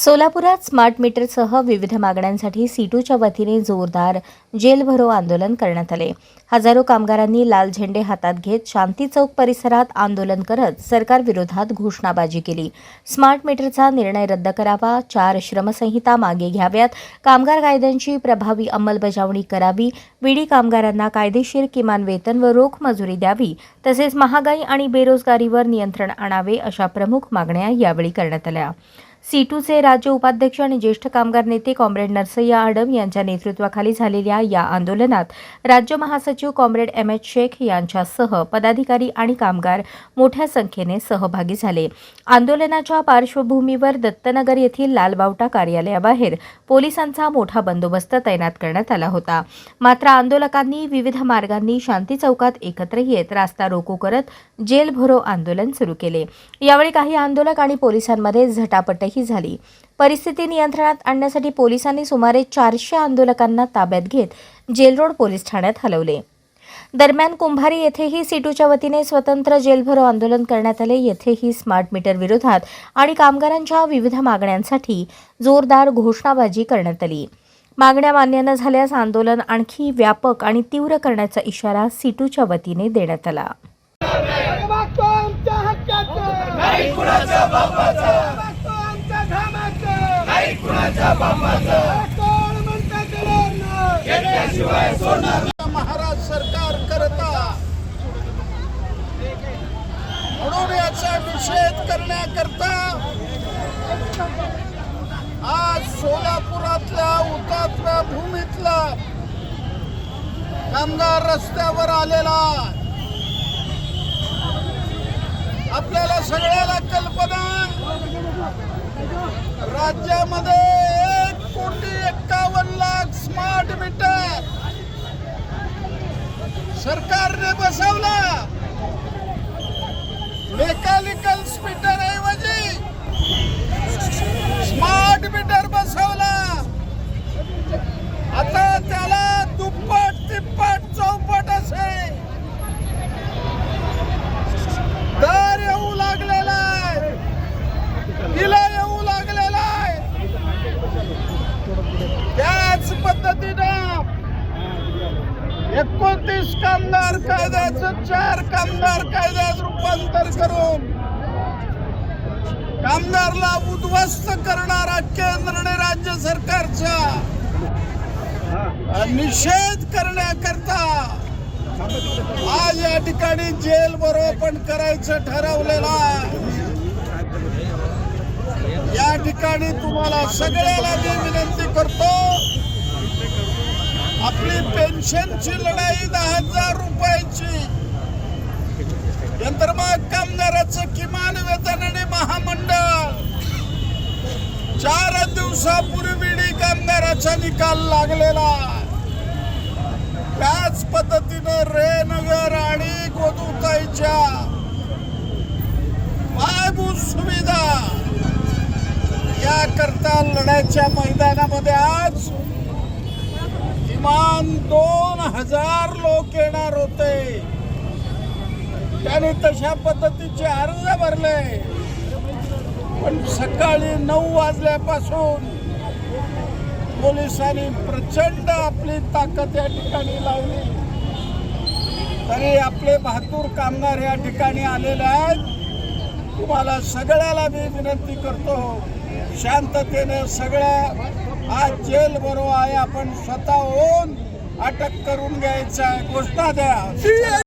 सोलापुरात स्मार्ट मीटरसह विविध मागण्यांसाठी सीटूच्या वतीने जोरदार जेल भरो आंदोलन करण्यात आले। हजारो कामगारांनी लाल झेंडे हातात घेत शांती चौक परिसरात आंदोलन करत सरकारविरोधात घोषणाबाजी केली। स्मार्ट मीटरचा निर्णय रद्द करावा, 4 श्रमसंहिता मागे घ्याव्यात, कामगार कायद्यांची प्रभावी अंमलबजावणी करावी, विडी कामगारांना कायदेशीर किमान वेतन व रोख मजुरी द्यावी, तसेच महागाई आणि बेरोजगारीवर नियंत्रण आणावे अशा प्रमुख मागण्या यावेळी करण्यात आल्या। सीटूचे राज्य उपाध्यक्ष आणि ज्येष्ठ कामगार नेते कॉम्रेड नरसय्या आडम यांच्या नेतृत्वाखाली झालेल्या या आंदोलनात राज्य महासचिव कॉम्रेड एम.एच. शेख यांच्यासह पदाधिकारी आणि कामगार मोठ्या संख्येने सहभागी झाले। आंदोलनाच्या पार्श्वभूमीवर दत्तनगर येथील लालबावटा कार्यालयाबाहेर पोलिसांचा मोठा बंदोबस्त तैनात करण्यात आला होता। मात्र आंदोलकांनी विविध मार्गांनी शांती चौकात एकत्र येत रास्ता रोको करत जेल भरो आंदोलन सुरू केले। यावेळी काही आंदोलक आणि पोलिसांमध्ये झटापटही झाली। परिस्थिती नियंत्रणात आणण्यासाठी पोलिसांनी सुमारे 400 आंदोलकांना ताब्यात घेत जेल रोड पोलीस ठाण्यात हलवले। दरम्यान कुंभारी येथेही सीटूच्या वतीने स्वतंत्र जेल भरो आंदोलन करण्यात आले। येथेही स्मार्ट मीटर विरोधात आणि कामगारांच्या विविध मागण्यांसाठी जोरदार घोषणाबाजी करण्यात आली। मागण्या मान्य न झाल्यास आंदोलन आणखी व्यापक आणि तीव्र करण्याचा इशारा सीटूच्या वतीने देण्यात आला। महाराज सरकार करता म्हणून याचा निषेध करण्याकरता आज सोलापुरातल्या हुतात्मा भूमीतला कामगार रस्त्यावर आलेला। आपल्याला सगळ्याला कल्पना, राज्यामध्ये 1,51,00,000 स्मार्ट मीटर सरकारने बसवला। मेकॅनिकल मीटर ऐवजी स्मार्ट मीटर बसवला। आता त्याला दुप्पट तिप्पट चौपट असे दर येऊ लागलेला आहे, बिला येऊ लागलेला आहे। त्याच पद्धतीनं 29 कामगार कायद्याचं 4 कामगार कायद्यात रूपांतर करून कामगारला उद्ध्वस्त करणारा केंद्र आणि राज्य सरकारचा निषेध करण्याकरता आज या ठिकाणी जेल भरो पण करायचं ठरवलेलं आहे। या ठिकाणी तुम्हाला सगळ्याला मी विनंती करतो, आपली पेन्शनची लढाई 10,000 रुपयाची, यंत्रमाग कामगाराचं किमान वेतन आणि महामंडळ 4 दिवसापूर्वी कामगाराचा निकाल लागलेला। त्याच पद्धतीने रेनगर आणि गोदुताईच्या पायाभूत सुविधा याकरता लढाईच्या मैदानामध्ये आज किमान 2,000 लोक येणार होते। त्यांनी तशा पद्धतीचे अर्ज भरले, पण सकाळी 9 वाजल्यापासून पोलिसांनी प्रचंड आपली ताकद या ठिकाणी लावली, तरी आपले बहादूर कामगार या ठिकाणी आलेले आहेत। तुम्हाला सगळ्याला मी विनंती करतो, शांततेने सगळ्या आज जेल भरो आहे, आपण स्वतःहून अटक करून घ्यायचा घोषणा द्या।